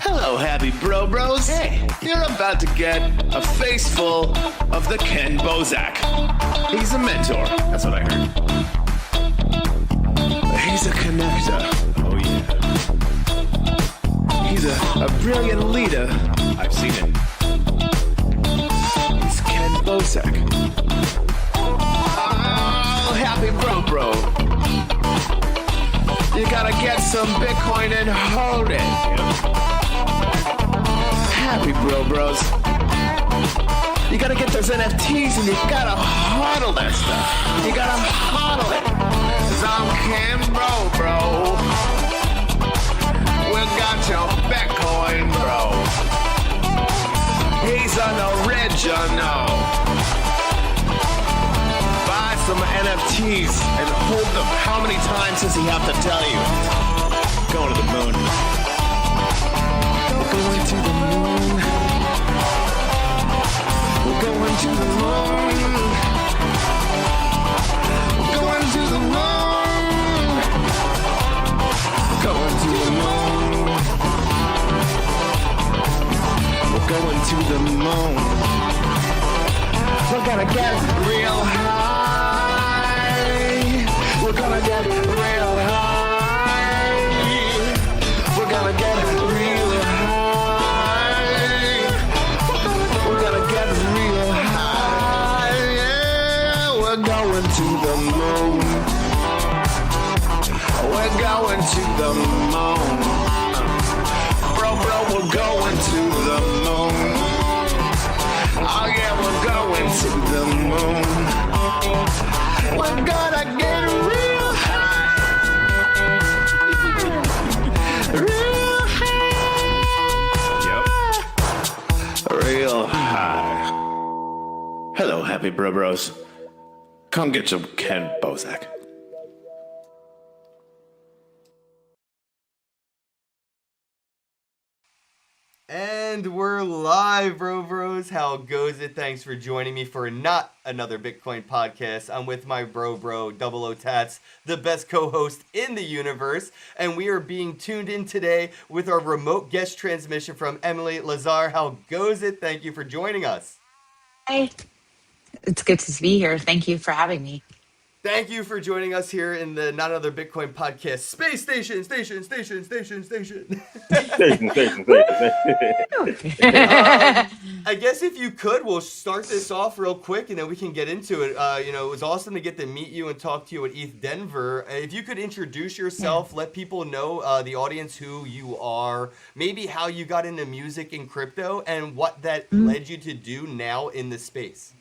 Hello, happy bros. Hey, you're about to get a face full of the Ken Bozak. He's a mentor. That's what I heard. He's a connector. Oh, yeah. He's a brilliant leader. I've seen it. He's Ken Bozak. Oh, happy bro. You gotta get some Bitcoin and hold it. Happy bros. You gotta get those NFTs and you gotta hodl that stuff. You gotta hodl it. 'Cause I'm Ken bro. We got your Bitcoin, bro. He's an original. Buy some NFTs and hold them. How many times does he have to tell you? Going to the moon. We're going to the moon. We're going to the moon. We're going to the moon. Going to the moon. We're going to the moon. We're gonna get real high. We're gonna get real high. We're gonna get real high. We're gonna get real high. Yeah, we're going to the moon. We're going to the moon. Bro, we're going to the moon. Oh yeah, we're going to the moon. We're gonna get real high. Real high. Yep. Real high. Hello, happy bros. Come get some Ken Bozak. And we're live, bros. How goes it? Thanks for joining me for not another Bitcoin podcast. I'm with my bro, Double O Tats, the best co-host in the universe. And we are being tuned in today with our remote guest transmission from Emily Lazar. How goes it? Thank you for joining us. Hi. It's good to be here. Thank you for having me. Thank you for joining us here in the Not Another Bitcoin podcast space station. Station. I guess if you could, we'll start this off real quick and then we can get into it. It was awesome to get to meet you and talk to you at ETH Denver. If you could introduce yourself, let people know, the audience, who you are, maybe how you got into music and crypto, and what that led you to do now in the space.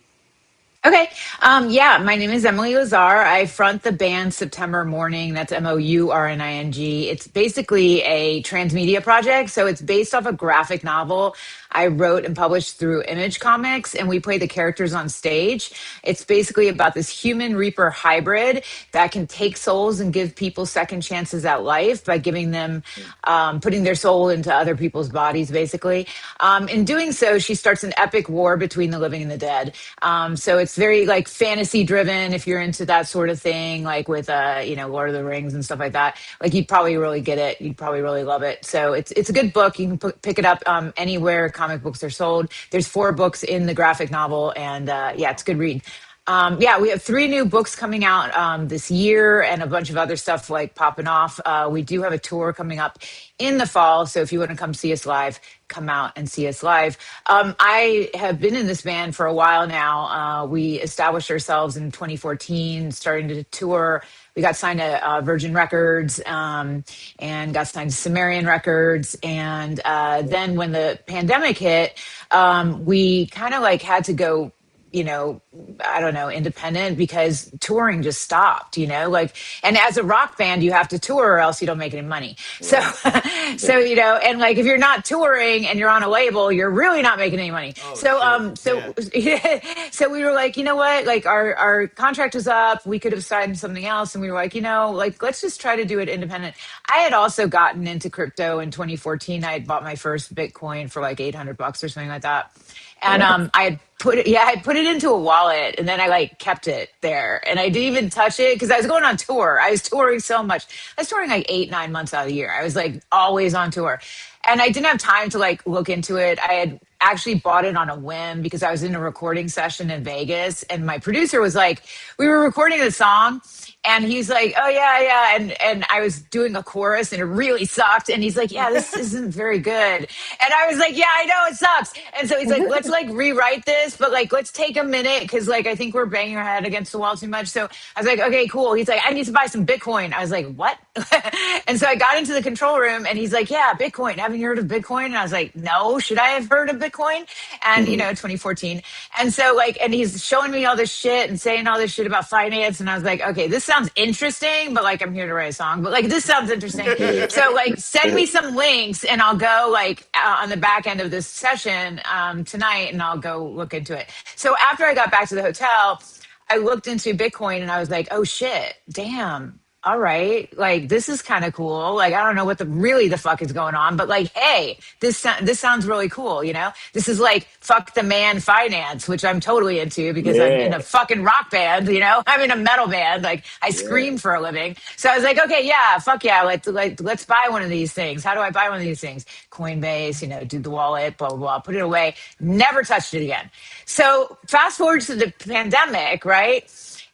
Okay. My name is Emily Lazar. I front the band September Morning. That's MOURNING. It's basically a transmedia project. So it's based off a graphic novel I wrote and published through Image Comics, and we play the characters on stage. It's basically about this human reaper hybrid that can take souls and give people second chances at life by giving them, putting their soul into other people's bodies, basically. In doing so, she starts an epic war between the living and the dead. So it's very like fantasy driven. If you're into that sort of thing, like with Lord of the Rings and stuff like that, like you'd probably really get it. You'd probably really love it. So it's a good book. You can pick it up anywhere comic books are sold. There's 4 books in the graphic novel, and it's a good read. We have 3 new books coming out this year and a bunch of other stuff like popping off. We do have a tour coming up in the fall. So if you want to come see us live, come out and see us live. I have been in this band for a while now. We established ourselves in 2014, starting to tour. We got signed to Virgin Records and got signed to Sumerian Records. And then when the pandemic hit, we kind of like had to go, independent because touring just stopped, and as a rock band, you have to tour or else you don't make any money. Right. So, and like, if you're not touring and you're on a label, you're really not making any money. Oh, so we were like, you know what, like our contract was up. We could have signed something else. And we were like, let's just try to do it independent. I had also gotten into crypto in 2014. I had bought my first Bitcoin for like $800 or something like that. And I had put it into a wallet, and then I like kept it there, and I didn't even touch it because I was going on tour. I was touring so much. I was touring like 8-9 months out of the year. I was like always on tour. and I didn't have time to like look into it. I had actually bought it on a whim because I was in a recording session in Vegas, and my producer was like, we were recording the song, and he's like, oh yeah, yeah, and I was doing a chorus and it really sucked, and he's like, yeah, this isn't very good, and I was like, yeah, I know it sucks, and so he's like, let's like rewrite this, but like let's take a minute because like I think we're banging our head against the wall too much. So I was like, okay, cool. He's like, I need to buy some Bitcoin. I was like, what? And so I got into the control room and he's like, yeah, Bitcoin. Haven't you heard of Bitcoin? And I was like, no, should I have heard of Bitcoin? And, you know, 2014. And so like, and he's showing me all this shit and saying all this shit about finance. And I was like, okay, this sounds interesting, but like, I'm here to write a song, but like, this sounds interesting. So like, send me some links and I'll go like on the back end of this session tonight and I'll go look into it. So after I got back to the hotel, I looked into Bitcoin and I was like, oh shit, damn. All right, like this is kind of cool. Like I don't know what the fuck is going on, but like, hey, this sounds really cool. You know, this is like fuck the man finance, which I'm totally into because I'm in a fucking rock band. You know, I'm in a metal band. Like I scream for a living. So I was like, okay, yeah, fuck yeah, let's buy one of these things. How do I buy one of these things? Coinbase, you know, do the wallet, blah blah blah. Put it away. Never touched it again. So fast forward to the pandemic, right?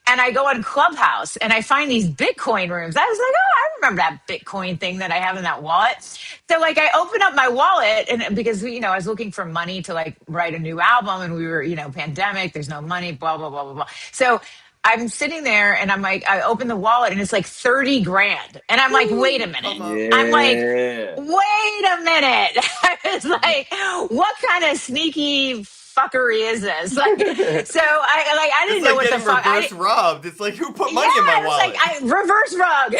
And I go on Clubhouse and I find these Bitcoin rooms. I was like, oh, I remember that Bitcoin thing that I have in that wallet. So like I open up my wallet and because, you know, I was looking for money to like write a new album and we were, you know, pandemic, there's no money, blah, blah, blah, blah, blah. So I'm sitting there and I'm like, I open the wallet and it's like 30 grand. And I'm like, wait a minute. Yeah. I'm like, wait a minute. I was like, what kind of sneaky fuckery is this? Like, so I didn't know what the fuck. Reverse robbed. It's like who put money in my wallet? Like reverse rug.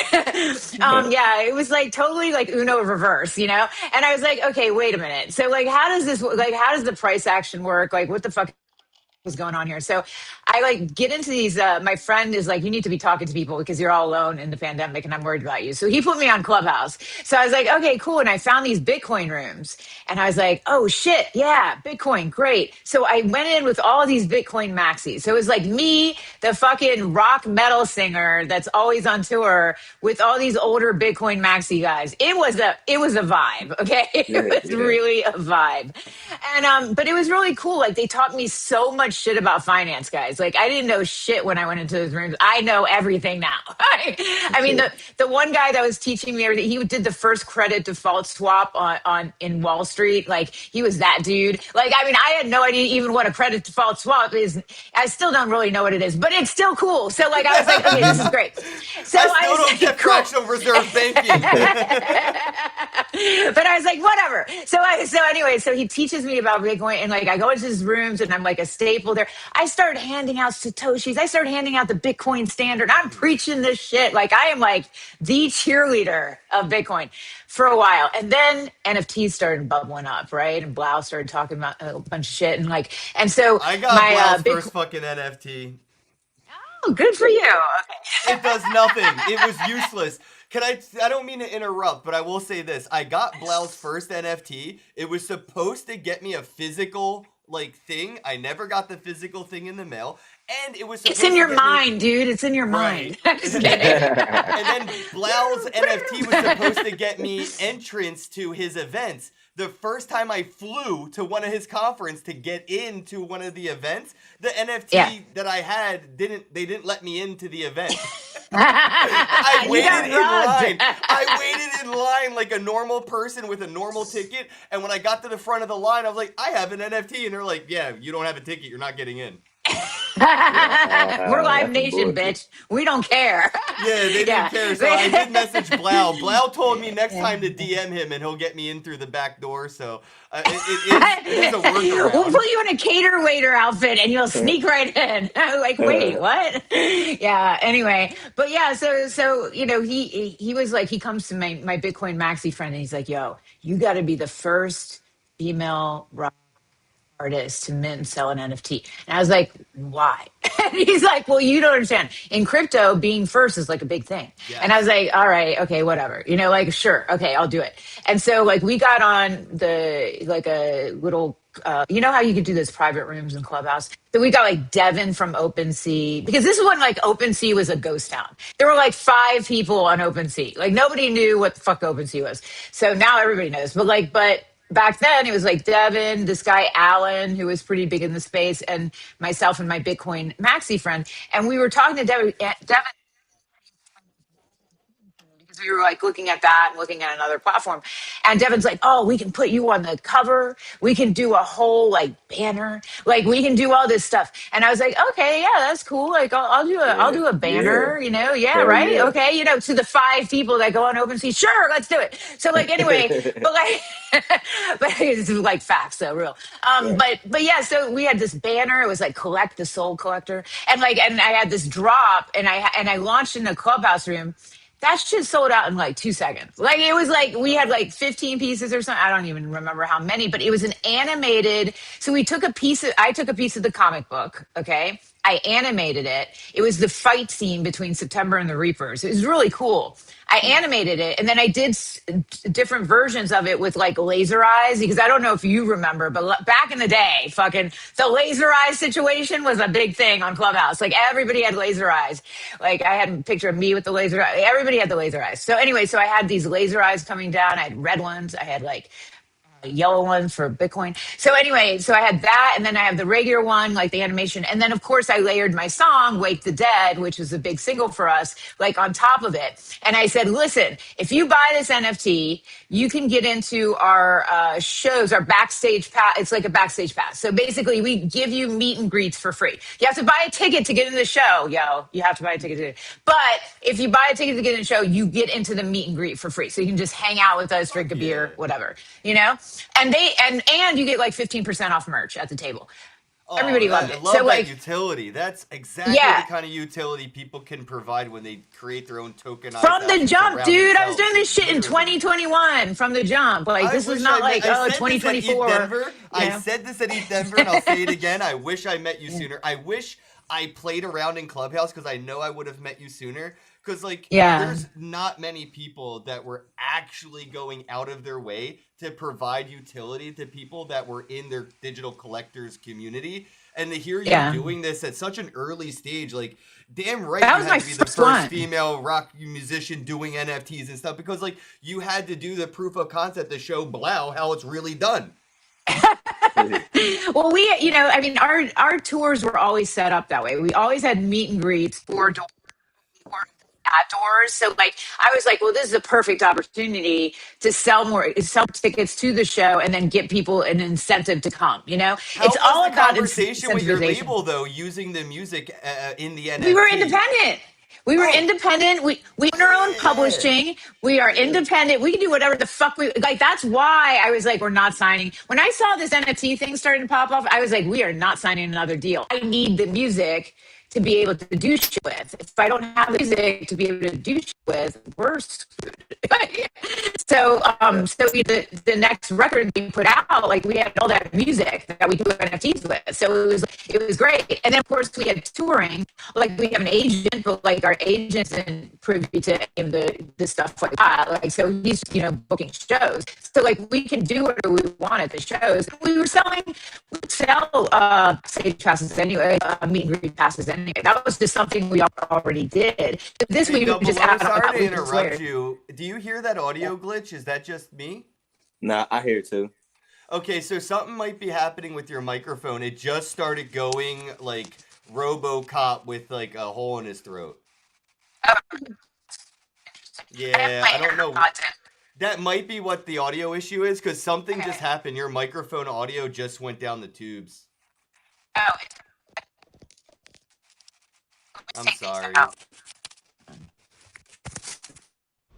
Yeah, it was like totally like Uno reverse, you know. And I was like, okay, wait a minute. So like, how does this like? How does the price action work? Like, what the fuck was going on here? So I like get into these my friend is like, you need to be talking to people because you're all alone in the pandemic and I'm worried about you. So he put me on Clubhouse. So I was like, okay, cool. And I found these Bitcoin rooms and I was like, oh shit, yeah, Bitcoin, great. So I went in with all these Bitcoin maxis. So it was like me, the fucking rock metal singer that's always on tour with all these older Bitcoin maxi guys. It was a vibe, okay? It was really a vibe. And but it was really cool. Like they taught me so much shit about finance, guys. Like I didn't know shit when I went into those rooms. I know everything now. I mean, the one guy that was teaching me everything, he did the first credit default swap on in Wall Street. Like he was that dude. Like I mean, I had no idea even what a credit default swap is. I still don't really know what it is, but it's still cool. So like I was like, okay, this is great. So I still don't get fractional reserve banking. But I was like, whatever. So he teaches me about Bitcoin and like I go into his rooms and I'm like a staple there. I started handing out Satoshis. I started handing out the Bitcoin standard. I'm preaching this shit. Like I am like the cheerleader of Bitcoin for a while. And then NFTs started bubbling up, right? And Blau started talking about a bunch of shit. And so I got Blau's first fucking NFT. Oh, good for you. Okay. It does nothing. It was useless. I don't mean to interrupt, but I will say this. I got Blau's first NFT. It was supposed to get me a physical like thing. I never got the physical thing in the mail. And it was It's in your mind, dude. It's in your mind. Just kidding. And then Blau's NFT was supposed to get me entrance to his events. The first time I flew to one of his conference to get into one of the events, the NFT that I had didn't let me into the event. I waited in line. I waited in line like a normal person with a normal ticket. And when I got to the front of the line, I was like, I have an NFT. And they're like, yeah, you don't have a ticket. You're not getting in. We're Live Nation, bitch. We don't care. Yeah, they didn't care. So I did message Blau. Blau told me next time to DM him and he'll get me in through the back door. So it is a workaround. We'll put you in a cater waiter outfit and you'll sneak right in. Like, wait, what? Yeah. Anyway, but yeah. So you know, he was like, he comes to my Bitcoin maxi friend and he's like, yo, you got to be the first female rock artist to mint and sell an NFT. And I was like, why? And he's like, well, you don't understand. In crypto, being first is like a big thing. And I was Yes. like, all right, okay, whatever. Like, sure, okay, I'll do it. And so like we got on the like a little you know how you could do those private rooms in Clubhouse? So we got like Devin from OpenSea because this is when like OpenSea was a ghost town. There were like 5 people on OpenSea. Like nobody knew what the fuck OpenSea was. So now everybody knows. But back then it was like Devin, this guy Alan, who was pretty big in the space, and myself and my Bitcoin maxi friend. And we were talking to Devin because we were like looking at that and looking at another platform. And Devin's like, oh, we can put you on the cover. We can do a whole like banner. Like we can do all this stuff. And I was like, okay, yeah, that's cool. Like I'll do a Yeah. banner, yeah, Hell right. yeah. Okay. To the 5 people that go on OpenSea, sure, let's do it. So like, anyway, but like, but it's like facts though, real. Right. But yeah, so we had this banner. It was like collect the soul collector. And I had this drop and I launched in a Clubhouse room. That shit sold out in like 2 seconds. Like it was like we had like 15 pieces or something. I don't even remember how many, but it was an animated. So I took a piece of the comic book. Okay. I animated it. It was the fight scene between September and the Reapers. It was really cool. I animated it and then I did different versions of it with like laser eyes because I don't know if you remember, but back in the day, fucking the laser eyes situation was a big thing on Clubhouse. Like everybody had laser eyes. Like I had a picture of me with the laser eyes. Everybody had the laser eyes. So anyway, so I had these laser eyes coming down. I had red ones. I had like yellow one for Bitcoin. So anyway, so I had that, and then I have the regular one, like the animation, and then of course I layered my song "Wake the Dead," which was a big single for us, like on top of it. And I said, listen, if you buy this NFT, you can get into our shows, our backstage pass. It's like a backstage pass. So basically, we give you meet and greets for free. You have to buy a ticket to get in the show, yo. You have to buy a ticket to. But if you buy a ticket to get in the show, you get into the meet and greet for free. So you can just hang out with us, drink a Yeah. beer, whatever, you know. And you get like 15% off merch at the table. Oh, Everybody loved I it. love So that like, utility. That's exactly the yeah, kind of utility people can provide when they create their own tokenized from the assets jump, around dude. I was themselves. doing this shit in Literally. 2021 from the jump. Like I this was wish not like, I oh, said this at ETH 2024. Denver. You I know? said this at ETH Denver, and I'll say it again. I wish I met you sooner. I wish I played around in Clubhouse because I know I would have met you sooner. Because like, Yeah. there's not many people that were actually going out of their way to provide utility to people that were in their digital collectors community. And to hear you Yeah. doing this at such an early stage, like, damn right, That you was had my to be the first first one. female rock musician doing NFTs and stuff because, like, you had to do the proof of concept to show Blau how it's really done. Well, I mean, our tours were always set up that way. We always had meet and greets for doors or at doors. So like I was like, well, this is a perfect opportunity to sell tickets to the show and then get people an incentive to come. How It's was all the about conversation with your incentivization. label, though, using the music in the We were NFT? independent. We were Oh, independent. We own our own yeah. publishing. We are Yeah. independent. We can do whatever the fuck we like. That's why I was like, we're not signing. When I saw this NFT thing starting to pop off, I was like, we are not signing another deal. I need the music to be able to do shit with. If I don't have the music to be able to do shit with, we're screwed. So, Yeah. the next record we put out, like we had all that music that we do NFTs with. So it was great. And then of course we had touring. Like we have an agent, but like our agent isn't privy to any of the stuff like that. Like so he's booking shows. So like we can do whatever we want at the shows. We sell stage passes anyway, meet and greet passes anyway. That was just something we already did. But this Hey, we would Double just O, add sorry on. to We just interrupt layered. you. Do you hear that audio glitch? Is that just me? Nah, I hear it too. Okay, so something might be happening with your microphone. It just started going like RoboCop with like a hole in his throat. I have Yeah, my I don't know. AirPods in. That might be what the audio issue is because something just Okay. happened. Your microphone audio just went down the tubes. Oh, I'm take these sorry. out.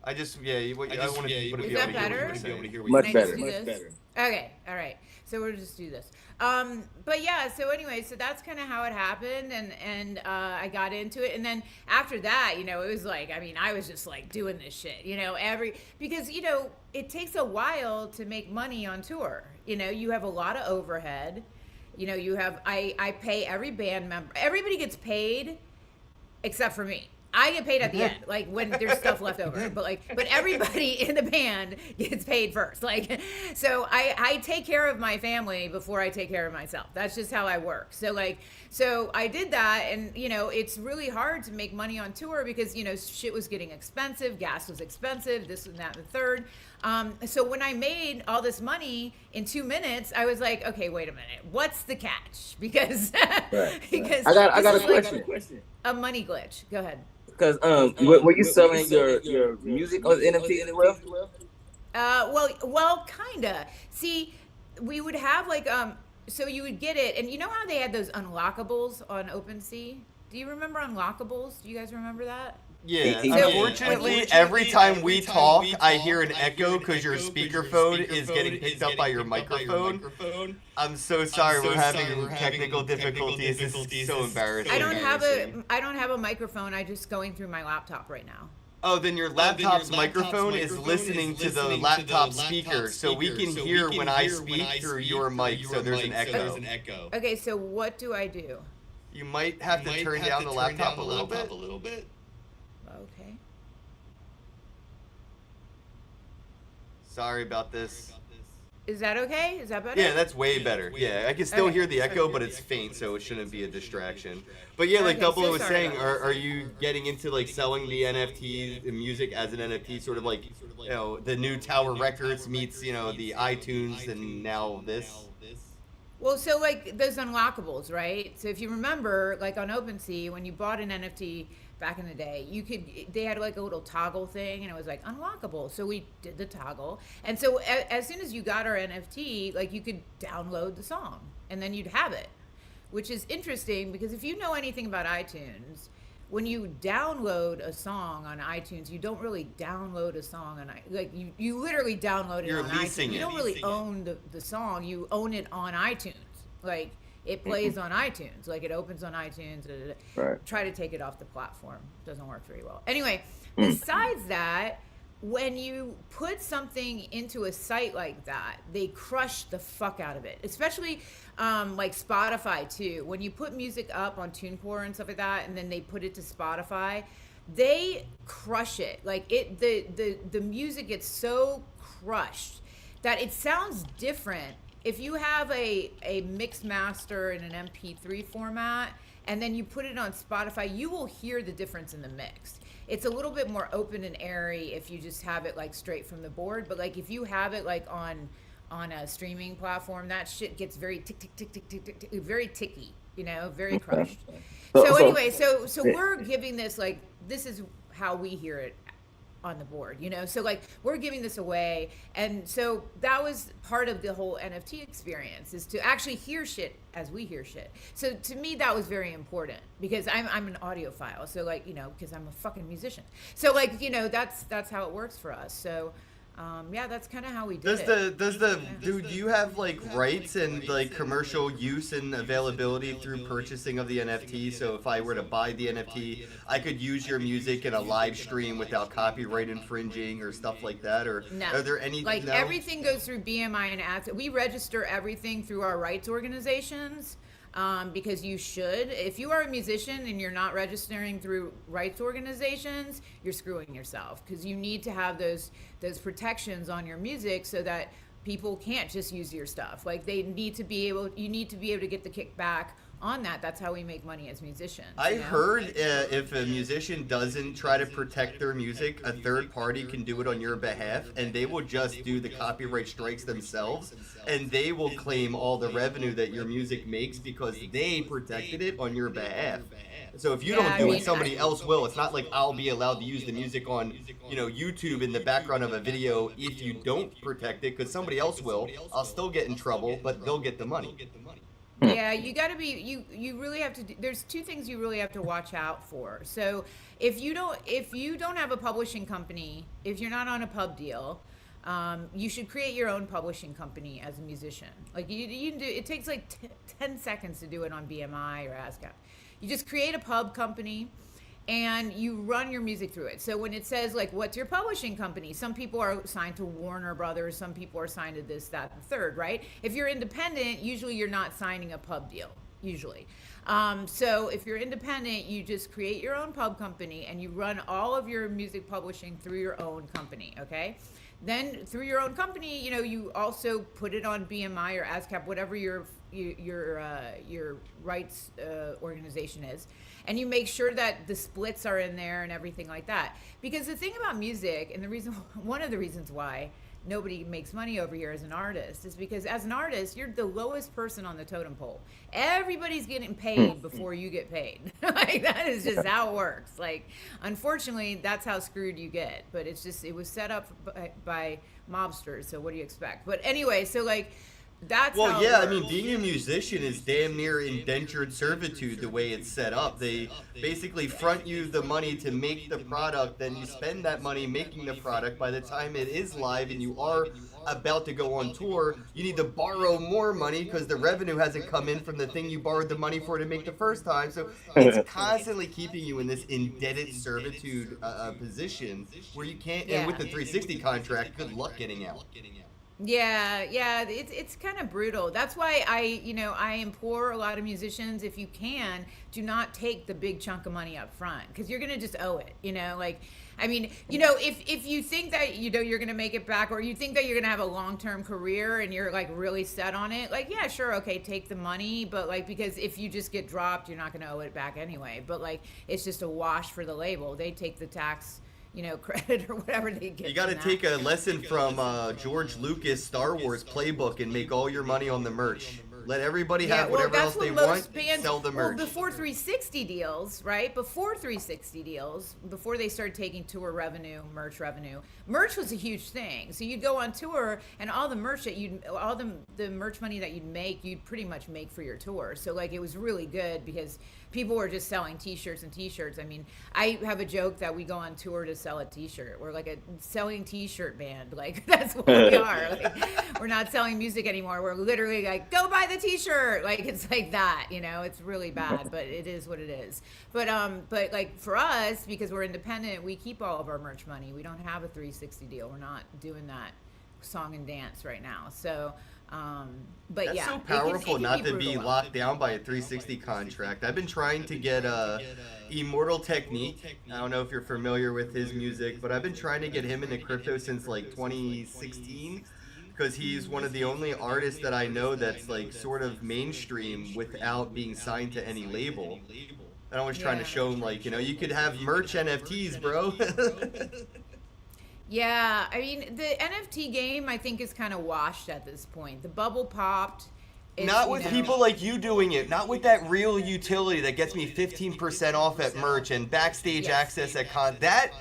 I just, yeah, I want to be able to Is hear that what better? you're saying. Much Can I better. just do this? Okay, all right. So we'll just do this. But yeah. So anyway, so that's kind of how it happened, and I got into it, and then after that, it was like, I mean, I was just like doing this shit, because it takes a while to make money on tour. You have a lot of overhead. You know, you have I pay every band member. Everybody gets paid except for me. I get paid at the end, like when there's stuff left over. But everybody in the band gets paid first. Like, so I take care of my family before I take care of myself. That's just how I work. So I did that, and you know, it's really hard to make money on tour because you know shit was getting expensive, gas was expensive, this and that and the third. So when I made all this money in 2 minutes, I was like, okay, wait a minute, what's the catch? Because because I got a like question. a money glitch. Go ahead. Because were you selling your music on NFT as well? Well, kinda. See, we would have like so you would get it, and you know how they had those unlockables on OpenSea? Do you remember unlockables? Do you guys remember that? Yeah, So- unfortunately, every time we talk, I hear an echo because your speakerphone is getting picked up by your microphone. I'm so sorry, we're having technical difficulties. This is so embarrassing. I don't have a microphone. I'm just going through my laptop right now. Oh, then your laptop's microphone is listening to the laptop speaker, so we can hear when I speak through your mic, so there's an echo. Okay, so what do I do? You might have to turn down the laptop a little bit. Okay. Sorry about this. Is that okay? Is that better? Yeah, that's way better. Yeah, I can still Okay. hear the echo, but it's faint, so it shouldn't be a distraction. But yeah, like Okay, Double so was sorry saying, about are you getting into like selling the NFT, the music as an NFT, sort of like, you know, the new Tower Records meets, you know, the iTunes and now this? Well, so like those unlockables, right? So if you remember, like on OpenSea, when you bought an NFT back in the day, they had like a little toggle thing, and it was like unlockable. So we did the toggle, and so as soon as you got our NFT, like you could download the song, and then you'd have it, which is interesting because if you know anything about iTunes, when you download a song on iTunes, you don't really download a song on like you literally download it You're on leasing iTunes. it. You don't really own the song. You own it on iTunes. Like it plays on iTunes. Like it opens on iTunes. Right. Try to take it off the platform. Doesn't work very well. Anyway, besides that, when you put something into a site like that, they crush the fuck out of it. Especially like Spotify too. When you put music up on TuneCore and stuff like that, and then they put it to Spotify, they crush it. Like the music gets so crushed that it sounds different. If you have a mix master in an MP3 format and then you put it on Spotify, you will hear the difference in the mix. It's a little bit more open and airy if you just have it like straight from the board, but like if you have it like on a streaming platform, that shit gets very tick tick tick tick tick tick, very ticky, you know, very crushed. So anyway, so we're giving this like this is how we hear it on the board, you know, so like we're giving this away, and so that was part of the whole NFT experience, is to actually hear shit as we hear shit. So to me that was very important because I'm an audiophile, so like, you know, because I'm a fucking musician, so like, you know, that's how it works for us. So yeah, that's kind of how we did it. Do you have like rights and like commercial use and availability through purchasing of the NFT? So if I were to buy the NFT, I could use your music in a live stream without copyright infringing or stuff like that? Or No. are there any like no? everything goes through BMI and ads. We register everything through our rights organizations. Because you should. If you are a musician and you're not registering through rights organizations, you're screwing yourself, because you need to have those protections on your music so that people can't just use your stuff. Like you need to be able to get the kickback on that. That's how we make money as musicians. I heard if a musician doesn't try to protect their music, a third party can do it on your behalf, and they will just do the copyright strikes themselves, and they will claim all the revenue that your music makes because they protected it on your behalf. So if you don't do it, somebody else will. It's not like I'll be allowed to use the music on, you know, YouTube in the background of a video if you don't protect it, because somebody else will. I'll still get in trouble, but they'll get the money. Yeah, you got to be you really have to there's two things you really have to watch out for. So if you don't have a publishing company, if you're not on a pub deal, you should create your own publishing company as a musician. Like you can do it. Takes like 10 seconds to do it on BMI or ASCAP. You just create a pub company, and you run your music through it. So when it says like, what's your publishing company? Some people are signed to Warner Brothers, some people are signed to this, that, the third, right? If you're independent, usually you're not signing a pub deal, usually. So if you're independent, you just create your own pub company and you run all of your music publishing through your own company, okay? Then through your own company, you also put it on BMI or ASCAP, whatever your rights organization is, and you make sure that the splits are in there and everything like that. Because the thing about music, and one of the reasons why nobody makes money over here as an artist, is because as an artist, you're the lowest person on the totem pole. Everybody's getting paid before you get paid. Like, that is just how it works. Like, unfortunately, that's how screwed you get. But it was set up by mobsters, so what do you expect? But anyway, so like, that's well, how yeah, it I mean, works. being a musician is damn near indentured servitude the way it's set up. They basically front you the money to make the product, then you spend that money making the product. By the time it is live and you are about to go on tour, you need to borrow more money because the revenue hasn't come in from the thing you borrowed the money for to make the first time. So it's constantly keeping you in this indebted servitude position where you can't, and with the 360 contract, good luck getting out. Yeah, it's kind of brutal. That's why I implore a lot of musicians, if you can, do not take the big chunk of money up front, because you're gonna just owe it. If you think that you're gonna make it back, or you think that you're gonna have a long-term career and you're like really set on it, like, yeah, sure, okay, take the money, but like, because if you just get dropped, you're not gonna owe it back anyway. But like, it's just a wash for the label. They take the tax credit or whatever they get. You got to from take that. a lesson from George Lucas' Star Wars playbook and make all your money on the merch. Let everybody have whatever else they want, sell the merch. Well, before 360 deals, right? Before 360 deals, before they started taking tour revenue, merch was a huge thing. So you'd go on tour, and all the merch that the merch money that you'd make, you'd pretty much make for your tour. So like, it was really good because people were just selling T-shirts and T-shirts. I mean, I have a joke that we go on tour to sell a T-shirt. We're like a selling T-shirt band. Like, that's what we are. Like, we're not selling music anymore. We're literally like, go buy the T-shirt. Like, it's like that. It's really bad, but it is what it is. But like, for us, because we're independent, we keep all of our merch money. We don't have a 360 deal. We're not doing that song and dance right now. So. But That's yeah, so powerful not to be brutal. locked down by a 360 contract. I've been trying to get Immortal Technique. I don't know if you're familiar with his music, but I've been trying to get him into crypto since like 2016, because he's one of the only artists that I know that's like sort of mainstream without being signed to any label. And I was trying to show him, like, you could have merch NFTs, bro. Yeah, I mean, the NFT game, I think, is kind of washed at this point. The bubble popped. Not with people like you doing it. Not with that real utility that gets me 15% off at merch and backstage access at con. That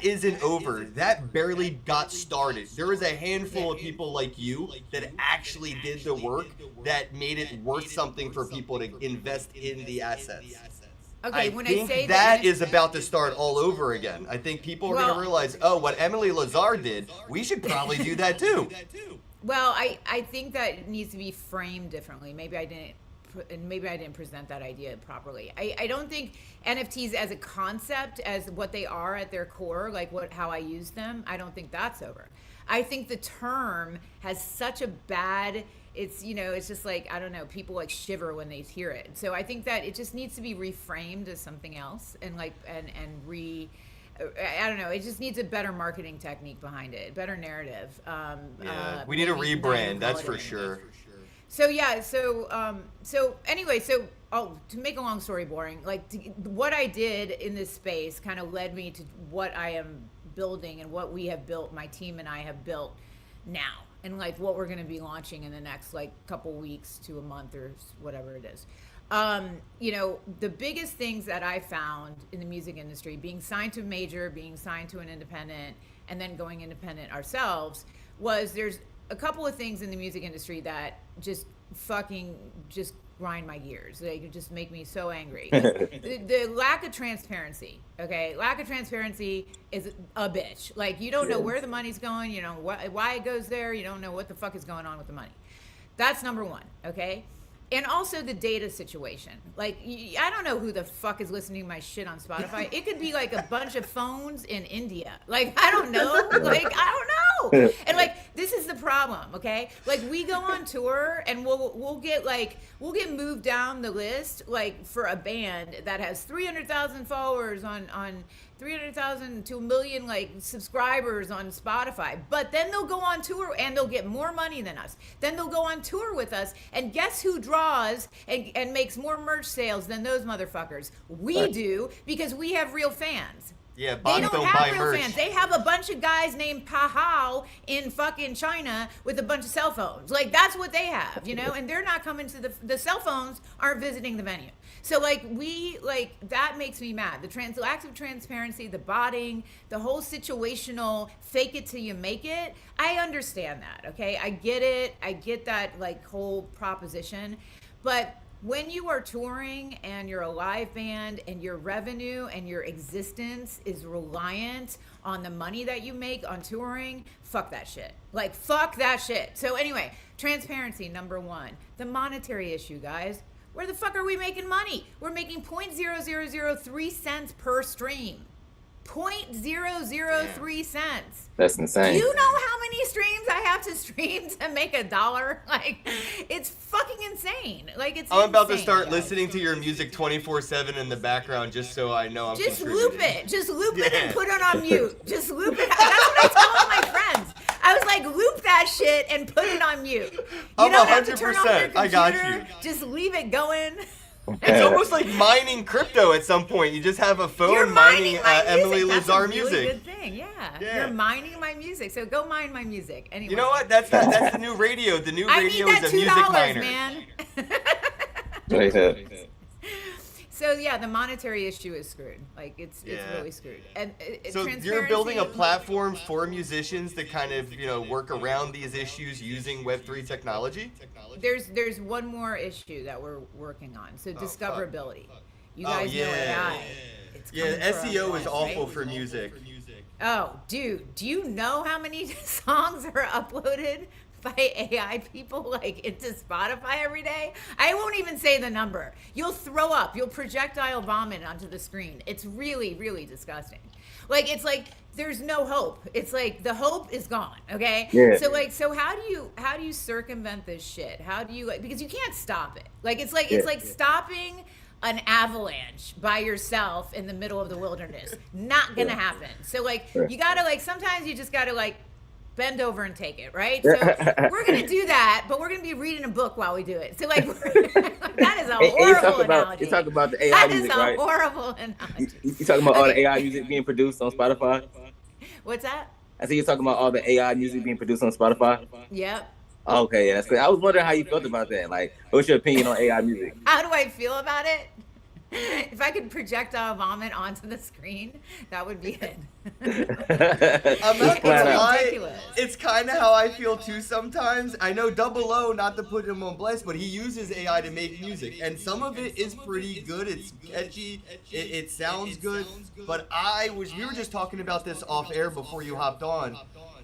isn't over. That barely got started. There is a handful of people like you that actually did the work that made it worth something for people to invest in the assets. Okay, I think that is about to start all over again. I think people are going to realize, oh, what Emily Lazar did, we should probably do that too. Well, I think that it needs to be framed differently. Maybe I didn't present that idea properly. I don't think NFTs as a concept, as what they are at their core, like how I use them, I don't think that's over. I think the term has such a bad, it's just like, I don't know, people like shiver when they hear it. So I think that it just needs to be reframed as something else, and like I don't know, it just needs a better marketing technique behind it, better narrative. We need a rebrand, that's for sure. So yeah, so anyway, to make a long story boring, like, what I did in this space kind of led me to what I am building and what we have built, my team and I have built now, and like what we're going to be launching in the next like couple weeks to a month or whatever it is. The biggest things that I found in the music industry, being signed to a major, being signed to an independent, and then going independent ourselves, was there's a couple of things in the music industry that just grind my gears. They could just make me so angry. The lack of transparency. Okay, lack of transparency is a bitch. Like, you don't know where the money's going. You know why it goes there. You don't know what the fuck is going on with the money. That's number one. Okay. And also the data situation. Like, I don't know who the fuck is listening to my shit on Spotify. It could be like a bunch of phones in India. Like, I don't know. Like, I don't know. And like, this is the problem, okay? Like, we go on tour and we'll get moved down the list, like, for a band that has 300,000 followers on 300,000 to 1 million like subscribers on Spotify, but then they'll go on tour and they'll get more money than us. Then they'll go on tour with us, and guess who draws and makes more merch sales than those motherfuckers? We do, because we have real fans. Yeah, They bots don't don't have buy real merch. fans. They have a bunch of guys named Pahao in fucking China with a bunch of cell phones. Like, that's what they have, you know? And they're not coming to the cell phones aren't visiting the venue. So, like, that makes me mad. The lack of transparency, the botting, the whole situational fake it till you make it. I understand that, okay? I get it. I get that, like, whole proposition. But when you are touring and you're a live band and your revenue and your existence is reliant on the money that you make on touring, fuck that shit. Like, fuck that shit. So anyway, transparency, number one. The monetary issue, guys. Where the fuck are we making money? We're making 0.0003 cents per stream. 0.003 cents. That's insane. Do you know how many streams I have to stream to make $1? Like, it's fucking insane. Like, it's I'm about to insane, start guys. listening to your music 24/7 in the background just so I know I'm Just contributing. loop it. Just loop it Yeah. and put it on mute. Just loop it. That's what I tell all my friends. I was like, loop that shit and put it on mute. You I'm don't have to turn off your 100%. I got computer. you. Just leave it going. It's almost like mining crypto at some point. You just have a phone You're mining mining my Emily music. That's Lazar a really music. good thing. Yeah. Yeah. You're mining my music. So go mine my music. Anyway. You know what? That's the new radio. The new I need radio that is a music $2, miner. man. Straight up. So yeah, the monetary issue is screwed. Like, it's Yeah. really screwed. And So you're building a platform for musicians to kind of, work around these issues using Web3 technology? There's one more issue that we're working on. So discoverability. You guys know AI. It's Yeah, coming for us SEO is next, awful right? for music. Oh, dude, do you know how many songs are uploaded by AI people like into Spotify every day? I won't even say the number. You'll throw up. You'll projectile vomit onto the screen. It's really, really disgusting. Like, it's like there's no hope. It's like the hope is gone. Okay. Yeah. So how do you circumvent this shit? How do you, like, because you can't stop it. Like, it's like stopping an avalanche by yourself in the middle of the wilderness. Not gonna happen. So like, you gotta, like, sometimes you just gotta, like, bend over and take it, right? So we're gonna do that, but we're gonna be reading a book while we do it. So like, that is a horrible analogy. You talk about the AI That music, is a right? horrible analogy. You talking about all the AI music being produced on Spotify? What's that? I see you're talking about all the AI music being produced on Spotify. Yep. Okay, yeah, that's good. I was wondering how you felt about that. Like, what's your opinion on AI music? How do I feel about it? If I could projectile vomit onto the screen, that would be it. I'm not Flat gonna out. lie, ridiculous. it's kind of how I feel too sometimes. I know Double O, not to put him on blast, but he uses AI to make music, and some of it is pretty good. It's catchy, it sounds good, but we were just talking about this off air before you hopped on.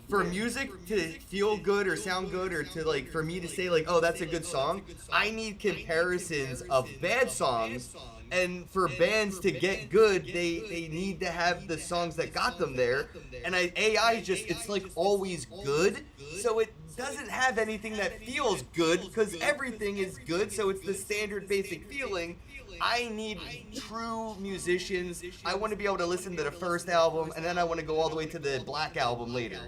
For music to feel good or sound good, or to, like, for me to say, like, oh, that's a good song, I need comparisons of bad songs. And for bands to get good, they need to have the songs that got them there. And AI is just, it's like always good. So it doesn't have anything that feels good because everything is good. So it's the standard basic feeling. I need true musicians. I want to be able to listen to the first album, and then I want to go all the way to the Black album later.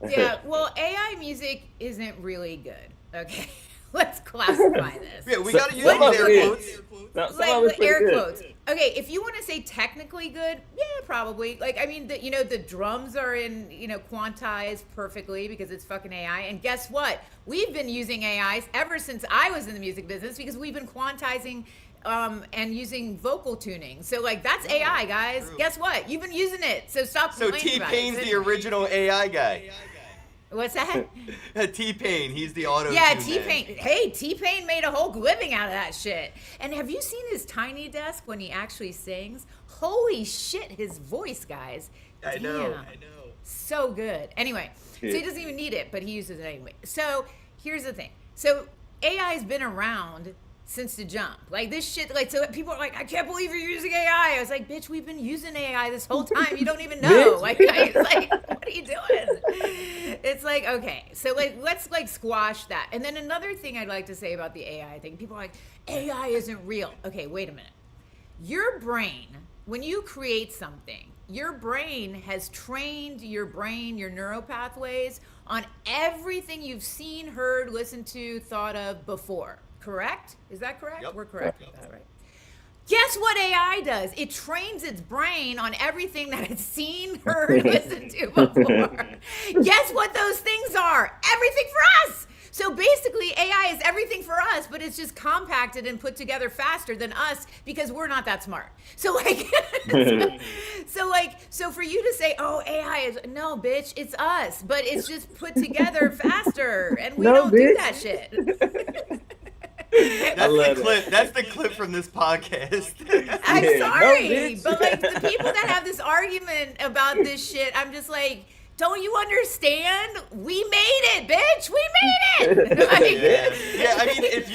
Yeah, well, AI music isn't really good. Okay, let's classify this. Yeah, we got to use Some of these air it is. quotes. Some of it's Like, pretty air good. quotes. Okay, if you want to say technically good, yeah, probably. Like, I mean, the drums are in, quantized perfectly because it's fucking AI. And guess what? We've been using AIs ever since I was in the music business because we've been quantizing and using vocal tuning. So, like, that's AI, guys. True. Guess what? You've been using it. So stop So complaining about it. T-Pain's the original AI guy. What's that? T-Pain, he's the auto. Yeah, T-Pain. Hey, T-Pain made a whole living out of that shit. And have you seen his tiny desk when he actually sings? Holy shit, his voice, guys. I know. Damn. So good. Anyway, so he doesn't even need it, but he uses it anyway. So here's the thing. So AI has been around since the jump. Like this shit, like, so people are like, I can't believe you're using AI. I was like, bitch, we've been using AI this whole time. You don't even know. Like, it's like, what are you doing? It's like, okay, so like, let's like squash that. And then another thing I'd like to say about the AI thing, people are like, AI isn't real. Okay, wait a minute. Your brain, when you create something, your brain has trained your brain, your neural pathways on everything you've seen, heard, listened to, thought of before. Correct? Is that correct? Yep. We're correct with that, right? Guess what AI does? It trains its brain on everything that it's seen, heard, listened to before. Guess what those things are? Everything for us. So basically, AI is everything for us, but it's just compacted and put together faster than us because we're not that smart. So like, so for you to say, "Oh, AI is," no, bitch, it's us, but it's just put together faster, and we don't do that shit. That's the clip. That's the clip from this podcast. I'm sorry, but like the people that have this argument about this shit, I'm just like, don't you understand? We made it, bitch. We made it. Like, yeah. I mean, if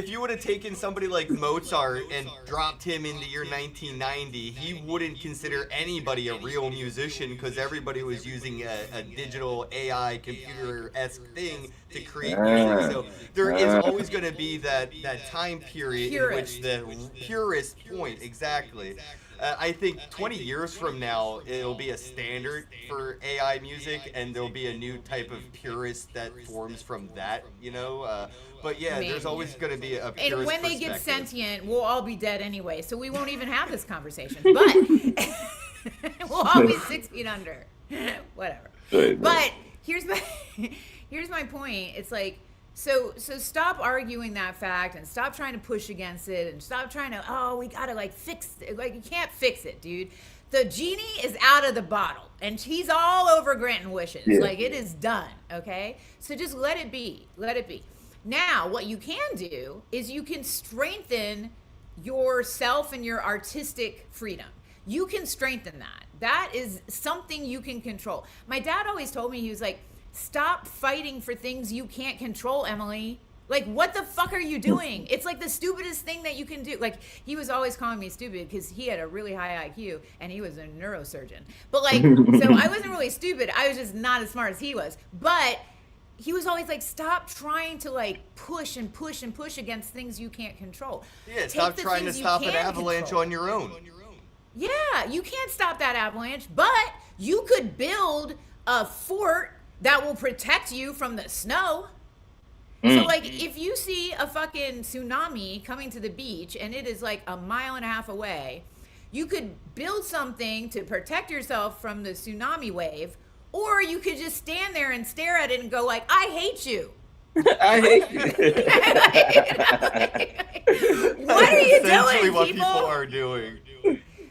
you would have taken somebody like Mozart and dropped him in the year 1990, he wouldn't consider anybody a real musician because everybody was using a digital AI computer-esque thing to create music. So there is always going to be that time period in which the purest point, exactly. I think 20 years from now, it'll be a standard for AI music, and there'll be a new type of purist that forms from that, you know? But yeah, there's always going to be a purist and when they get perspective. sentient, we'll all be dead anyway, so we won't even have this conversation. But we'll all be 6 feet under. Whatever. But here's my point. It's like, so stop arguing that fact and stop trying to push against it and stop trying to, oh, we gotta like fix it. Like, you can't fix it, dude. The genie is out of the bottle and he's all over granting wishes. Yeah. Like, it is done, okay? So just let it be. Let it be. Now, what you can do is you can strengthen yourself and your artistic freedom. You can strengthen that. That is something you can control. My dad always told me, he was like, stop fighting for things you can't control, Emily. Like, what the fuck are you doing? It's like the stupidest thing that you can do. Like, he was always calling me stupid because he had a really high IQ and he was a neurosurgeon. But like, so I wasn't really stupid. I was just not as smart as he was. But he was always like, stop trying to like push and push and push against things you can't control. Yeah, stop trying to stop an avalanche on your own. Yeah, you can't stop that avalanche, but you could build a fort that will protect you from the snow. So like, if you see a fucking tsunami coming to the beach and it is like 1.5 miles away, you could build something to protect yourself from the tsunami wave, or you could just stand there and stare at it and go like, I hate you. I hate you. What are you Essentially doing, what people? people are doing.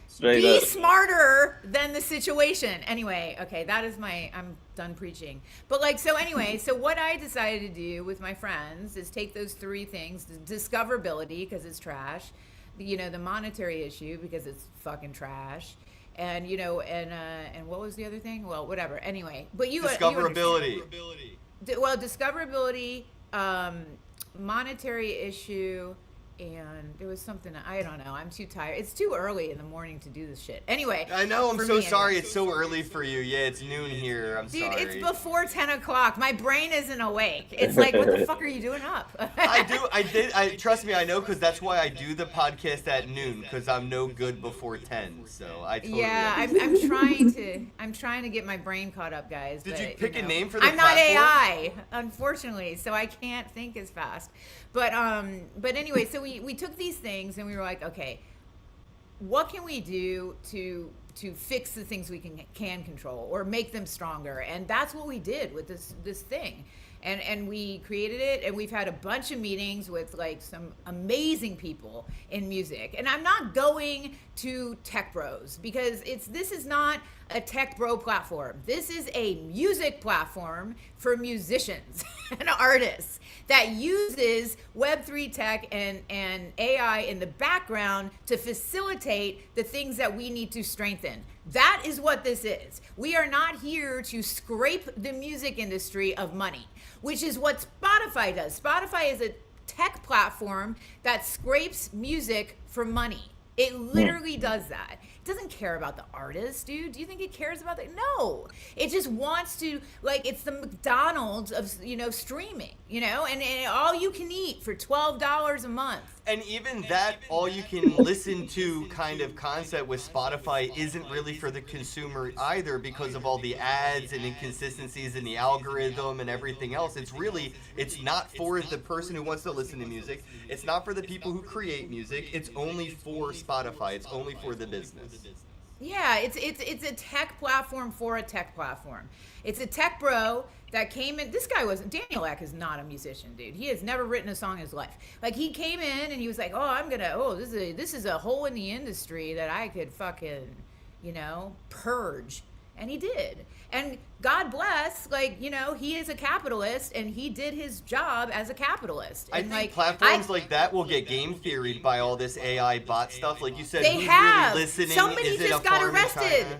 Straight Be up. smarter than the situation. Anyway, okay, that is I'm done preaching. But like, so anyway, so what I decided to do with my friends is take those 3 things: the discoverability, because it's trash, the monetary issue, because it's fucking trash, and and what was the other thing? Well, whatever. Anyway, but Discoverability. Discoverability, monetary issue. And there was something, I don't know. I'm too tired. It's too early in the morning to do this shit. Anyway. I know. I'm so sorry. It's so early for you. Yeah, it's noon here. I'm sorry. Dude, it's before 10 o'clock. My brain isn't awake. It's like, what the fuck are you doing up? Trust me, I know, because that's why I do the podcast at noon, because I'm no good before 10. So I totally understand. I'm trying to get my brain caught up, guys. Did but, you pick a name for the I'm not platform? AI, unfortunately, so I can't think as fast. But anyway, so we took these things and we were like, okay, what can we do to fix the things we can control or make them stronger? And that's what we did with this thing. And we created it, and we've had a bunch of meetings with like some amazing people in music. And I'm not going to tech bros, because this is not a tech bro platform. This is a music platform for musicians and artists that uses Web3 tech and AI in the background to facilitate the things that we need to strengthen. That is what this is. We are not here to scrape the music industry of money, which is what Spotify does. Spotify is tech platform that scrapes music for money. It literally does that. It doesn't care about the artist, dude. Do you think it cares about that? No. It just wants to, like, it's the McDonald's of, streaming, and all you can eat for $12 a month. And even that all you can listen to kind of concept with Spotify isn't really for the consumer either, because of all the ads and inconsistencies in the algorithm and everything else. It's not for the person who wants to listen to music. It's not for the people who create music. It's only for Spotify. It's only for the business. Yeah, it's a tech platform for a tech platform. It's a tech bro that came in. This guy Daniel Ek is not a musician, dude. He has never written a song in his life. Like, he came in and he was like, this is a hole in the industry that I could fucking, purge. And he did. And God bless, he is a capitalist and he did his job as a capitalist. And I think platforms like that will get game theoried by all this AI bot stuff. Like you said, they who's have. really listening? Somebody Is it just a got farm in arrested. China?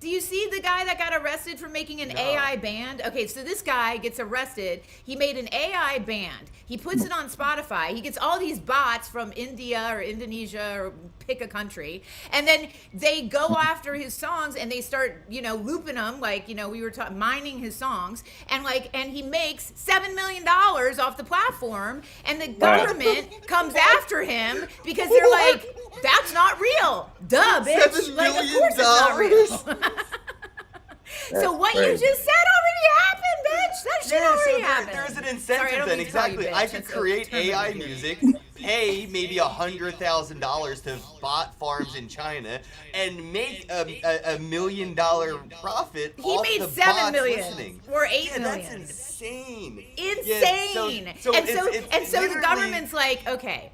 Do you see the guy that got arrested for making an AI band? Okay, so this guy gets arrested. He made an AI band. He puts it on Spotify. He gets all these bots from India or Indonesia or pick a country. And then they go after his songs and they start, looping them, we were mining his songs. And he makes $7 million off the platform. And the government comes after him because they're like, that's not real. Duh, bitch. $7 Like, of million? course it's not real. So what crazy. you just said already happened, bitch. That shit already happened. There's an Sorry, I incentive don't then, mean to call you exactly. bitch. I could That's a create term of AI endearment. music, pay maybe $100,000 to bot farms in China, and make a $1 million profit He off made the 7 bots million listening. or 8 Yeah, million. that's insane. Insane. Yeah, So it's the literally- government's like, okay,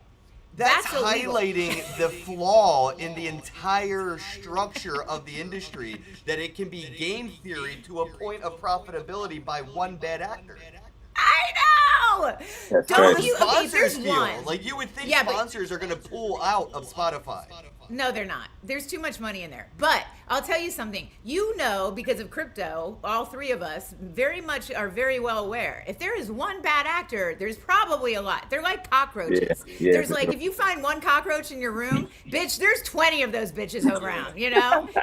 That's illegal. highlighting the flaw in the entire structure of the industry, that it can be game theory to a point of profitability by one bad actor. I know. That's Don't crazy. you? Okay, Sponsors there's feel one. like you would think Yeah, but- sponsors are going to pull out of Spotify. No, they're not. There's too much money in there. But I'll tell you something. Because of crypto, all three of us are very well aware. If there is one bad actor, there's probably a lot. They're like cockroaches. Yeah. There's like, if you find one cockroach in your room, bitch, there's 20 of those bitches around,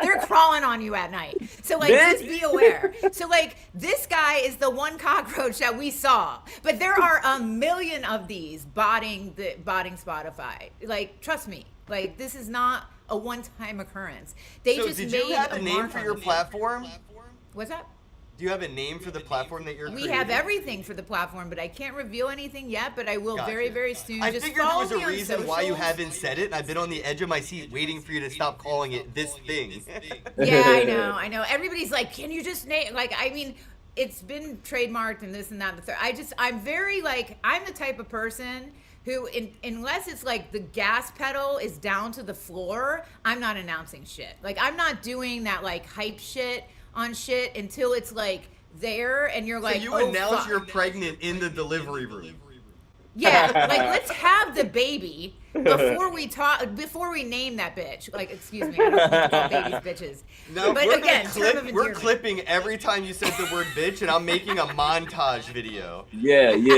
They're crawling on you at night. So just be aware. So this guy is the one cockroach that we saw. But there are a million of these botting Spotify. Trust me. This is not a one-time occurrence. They So just did made you have a a name mark for on your them. platform? What's up? Do you have a name for the platform that you're We creating? have everything for the platform, but I can't reveal anything yet, but I will Gotcha. very, very soon. I Just figured there follow was a me on reason why you socials. haven't said it, and I've been on the edge of my seat waiting for you to stop calling it this thing. Yeah, I know. Everybody's like, can you just name, it's been trademarked and this and that and the third. I'm very I'm the type of person who, unless it's the gas pedal is down to the floor, I'm not announcing shit. I'm not doing that hype shit on shit until it's there and you're So you oh, announce fuck. you're pregnant in the delivery room. Yeah, let's have the baby before we name that bitch. Excuse me, I don't need to call babies bitches. No, but we're again, gonna term of we're endearment. clipping every time you said the word bitch, and I'm making a montage video. Yeah. We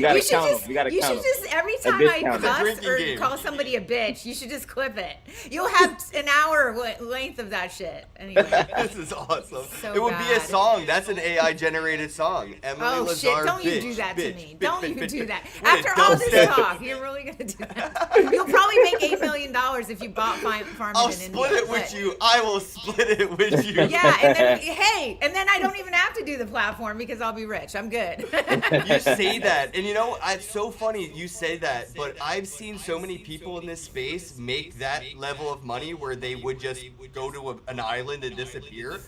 gotta You should count just, them. We gotta you count should them. just every A time bitch I counter. It's a cuss drinking or game. call somebody a bitch, you should just clip it. You'll have an hour length of that shit. Anyway. This is awesome. So it would be a bad. song. That's an AI generated song. Emily Oh Lazar, shit! Don't you bitch, do that to bitch, me! bitch, Don't bitch, you bitch, do bitch. that! What a After all dumb this step. talk, you're really gonna do that? You'll probably make $8 million if you bought farming I'll in split India. it with but- you. I will split it with you. Yeah, and then I don't even have to do the platform because I'll be rich. I'm good. You say that, and it's so funny you say that, but I've seen so many people in this space make that level of money where they would just go to an island and disappear.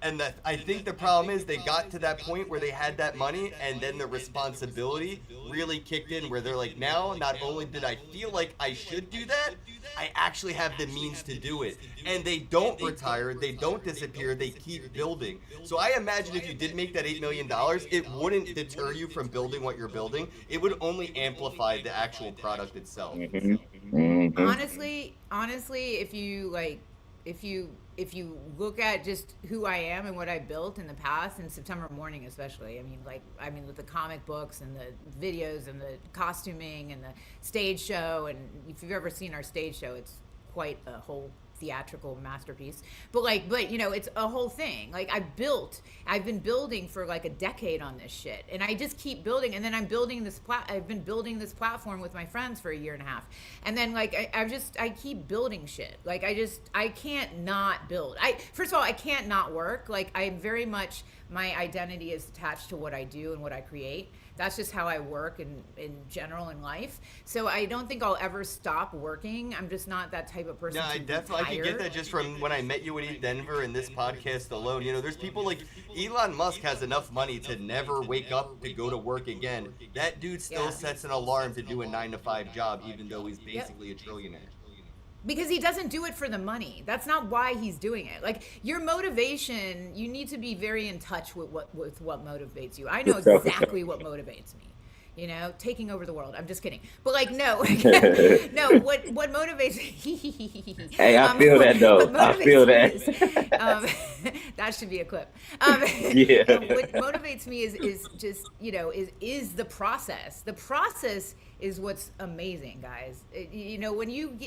And I think the problem is they got to that point where they had that money, and then the responsibility really kicked in, where they're like, now not only did I feel like I should do that, I actually have the means to do it. And they don't retire, they don't disappear, they keep building. So I imagine if you did make that $8 million, it wouldn't deter you from building what you're building. It would only amplify the actual product itself. Mhm. honestly, if you if you look at just who I am and what I built in the past, in September Morning especially, I mean with the comic books and the videos and the costuming and the stage show, and if you've ever seen our stage show, it's quite a whole theatrical masterpiece. But you know, it's a whole thing. Like I've been building for like a decade on this shit, and I just keep building. And then I've been building this platform with my friends for a year and a half, and then like I keep building shit. Like I can't not build. First of all, I can't not work. Like I'm very much, my identity is attached to what I do and what I create. That's just how I work in general in life. So I don't think I'll ever stop working. I'm just not that type of person. No, I can get that just from when I met you in Denver and this podcast alone. You know, there's people like Elon Musk has enough money to never wake up to go to work again. That dude still sets an alarm to do a 9-to-5 job, even though he's basically a trillionaire. Because he doesn't do it for the money. That's not why he's doing it. Like, your motivation, you need to be very in touch with what motivates you. I know exactly what motivates me. You know, taking over the world. I'm just kidding. But like, no, no. What motivates? Hey, I feel that though. I feel that. That should be a clip. Yeah. What motivates me is just, you know, is the process. The process is what's amazing, guys. You know, when you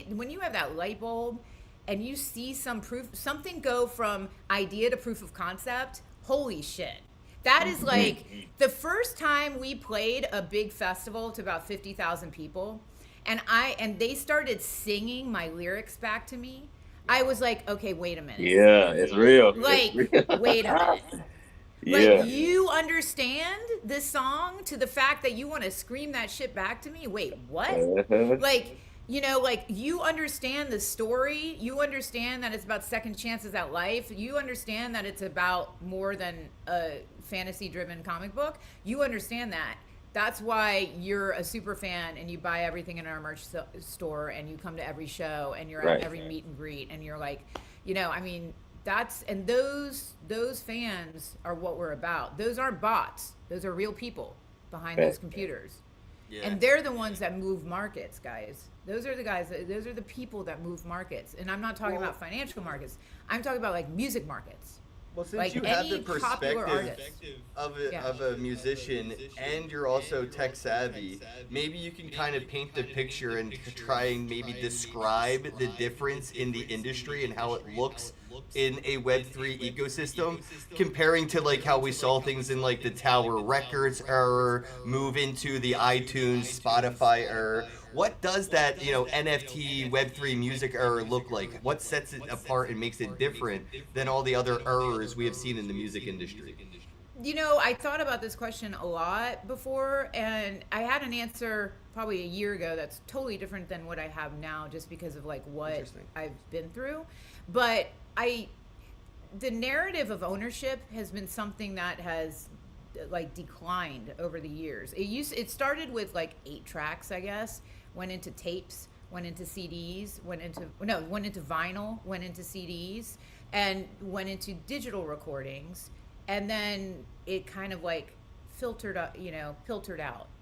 have that light bulb and you see something go from idea to proof of concept. Holy shit. That is like the first time we played a big festival to about 50,000 people, and they started singing my lyrics back to me. I was like, okay, wait a minute. Yeah, it's real. Like, it's real. wait a minute. Yeah. Like, you understand this song to the fact that you want to scream that shit back to me? Wait, what? Like, you know, like, you understand the story. You understand that it's about second chances at life. You understand that it's about more than a fantasy-driven comic book. You understand that. That's why you're a super fan and you buy everything in our merch store and you come to every show and you're at every meet and greet and you're like, you know, I mean, those fans are what we're about. Those aren't bots. Those are real people behind those computers. Yeah. And they're the ones that move markets, guys. Those are the people that move markets. And I'm not talking about financial markets. I'm talking about like music markets. Well, since like you have the perspective of a musician and you're also tech savvy, maybe you can kind of paint the picture and try and maybe describe the difference in the industry and how it looks in a Web3 ecosystem, comparing to like how we saw things in like the Tower Records era move into the iTunes, Spotify era. What does that, you know, NFT Web3 music era look like? What sets it apart and makes it different than all the other eras we have seen in the music industry? You know, I thought about this question a lot before, and I had an answer probably a year ago that's totally different than what I have now, just because of like what I've been through. But the narrative of ownership has been something that has like declined over the years. It started with like 8 tracks, I guess, went into tapes, went into CDs, went into vinyl, went into CDs, and went into digital recordings, and then it kind of like filtered out,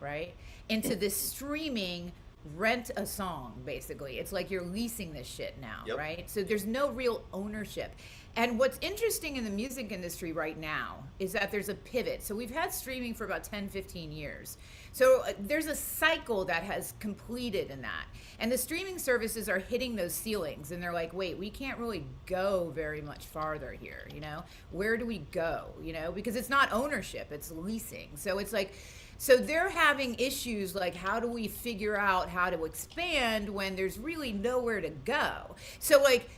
right, into this streaming rent a song, basically. It's like you're leasing this shit now, right? So there's no real ownership. And what's interesting in the music industry right now is that there's a pivot. So we've had streaming for about 10, 15 years. So there's a cycle that has completed in that. And the streaming services are hitting those ceilings, and they're like, wait, we can't really go very much farther here, you know? Where do we go, you know? Because it's not ownership, it's leasing. So it's like, so they're having issues like, how do we figure out how to expand when there's really nowhere to go? So like,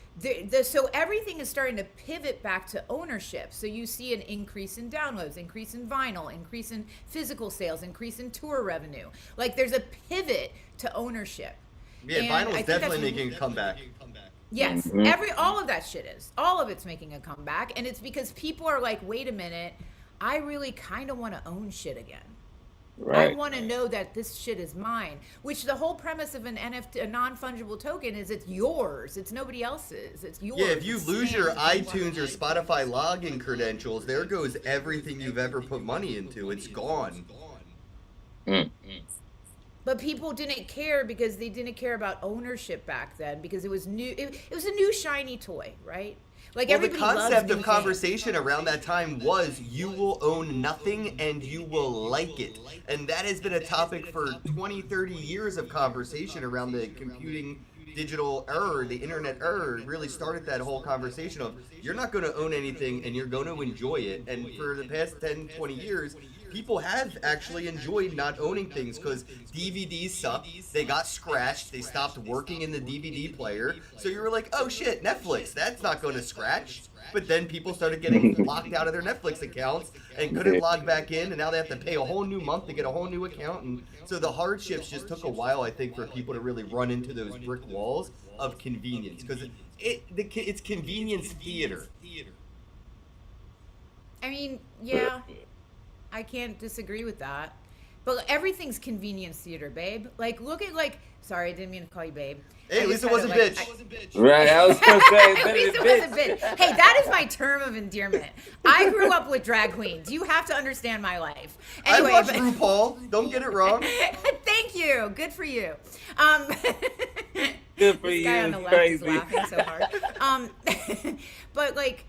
so everything is starting to pivot back to ownership. So you see an increase in downloads, increase in vinyl, increase in physical sales, increase in tour revenue. Like, there's a pivot to ownership. Yeah, vinyl is definitely making a comeback. Yes, all of that shit is. All of it's making a comeback, and it's because people are like, wait a minute, I really kind of want to own shit again. Right. I want to know that this shit is mine, which the whole premise of an NFT, a non-fungible token, is it's yours. It's nobody else's. It's yours. Yeah, if you lose your iTunes or Spotify login credentials, there goes everything you've ever put money into. It's gone. But people didn't care because they didn't care about ownership back then because it was new. It was a new shiny toy, right? Like Well, the everybody loves concept new of things. conversation around that time was you will own nothing and you will like it. And that has been a topic for 20, 30 years of conversation around the computing digital era, the internet era. Really started that whole conversation of you're not going to own anything and you're going to enjoy it. And for the past 10, 20 years, people have actually enjoyed not owning things because DVDs sucked, they got scratched, they stopped working in the DVD player. So you were like, oh shit, Netflix, that's not going to scratch. But then people started getting locked out of their Netflix accounts and couldn't log back in, and now they have to pay a whole new month to get a whole new account. And so the hardships just took a while, I think, for people to really run into those brick walls of convenience because it's convenience theater. I mean, yeah, I can't disagree with that. But everything's convenience theater, babe. Like, look at, like, sorry, I didn't mean to call you babe. Hey, at least it wasn't bitch. Right, I was gonna say At better least than it wasn't bitch. bitch. Hey, that is my term of endearment. I grew up with drag queens. You have to understand my life. Anyway, I watched RuPaul, don't get it wrong. Thank you. Good for you. Good for This you. guy on the left Crazy. is laughing so hard. But like,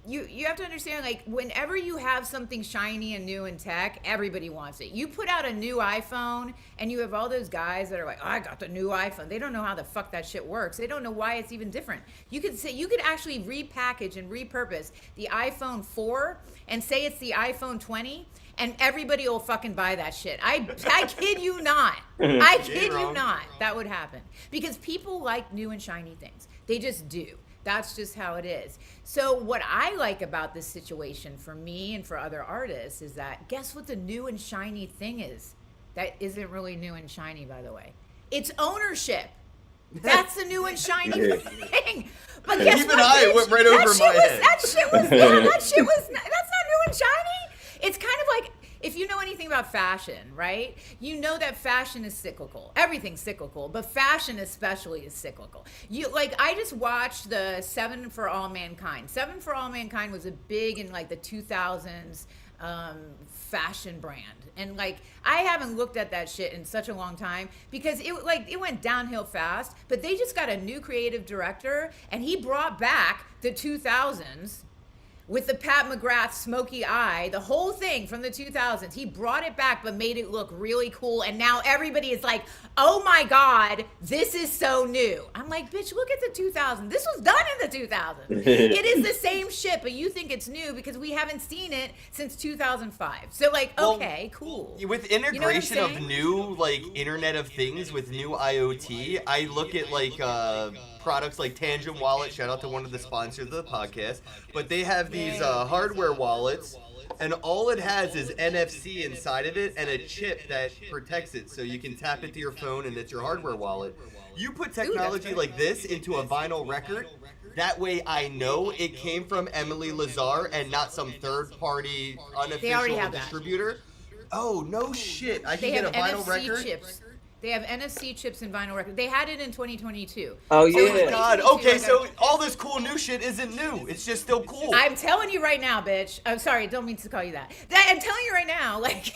you have to understand, like, whenever you have something shiny and new in tech, everybody wants it. You put out a new iPhone and you have all those guys that are like, oh, I got the new iPhone. They don't know how the fuck that shit works. They don't know why it's even different. You could actually repackage and repurpose the iPhone 4 and say it's the iPhone 20 and everybody will fucking buy that shit. I kid you not. I kid you not. That would happen because people like new and shiny things. They just do. That's just how it is. So what I like about this situation for me and for other artists is that guess what the new and shiny thing is? That isn't really new and shiny, by the way. It's ownership. That's the new and shiny thing. But guess Even what? I bitch? went right over my head. That shit was that's not new and shiny. It's kind of like, if you know anything about fashion, right? You know that fashion is cyclical. Everything's cyclical, but fashion especially is cyclical. I just watched the Seven for All Mankind. Seven for All Mankind was a big in like the 2000s fashion brand. And like, I haven't looked at that shit in such a long time because it went downhill fast, but they just got a new creative director and he brought back the 2000s with the Pat McGrath smoky eye, the whole thing from the 2000s. He brought it back but made it look really cool. And now everybody is like, oh my God, this is so new. I'm like, bitch, look at the 2000s. This was done in the 2000s. It is the same shit, but you think it's new because we haven't seen it since 2005. So like, okay, cool. With You know what I'm integration of saying? new, like, Internet of Things with new IoT, I look at, like, products like Tangem Wallet, shout out to one of the sponsors of the podcast, but they have these hardware wallets, and all it has is NFC inside of it and a chip that protects it, so you can tap it to your phone and it's your hardware wallet. You put technology good. like this into a vinyl record, that way I know it came from Emily Lazar and not some third-party unofficial have that. distributor. Oh, no shit. I They can have get a vinyl NFC record? chips. They have NFC chips in vinyl records. They had it in 2022. Oh, So yeah. in 2022, God, I okay, got- so all this cool new shit isn't new. It's just still cool. I'm telling you right now, bitch. I'm sorry, don't mean to call you that. I'm telling you right now, like,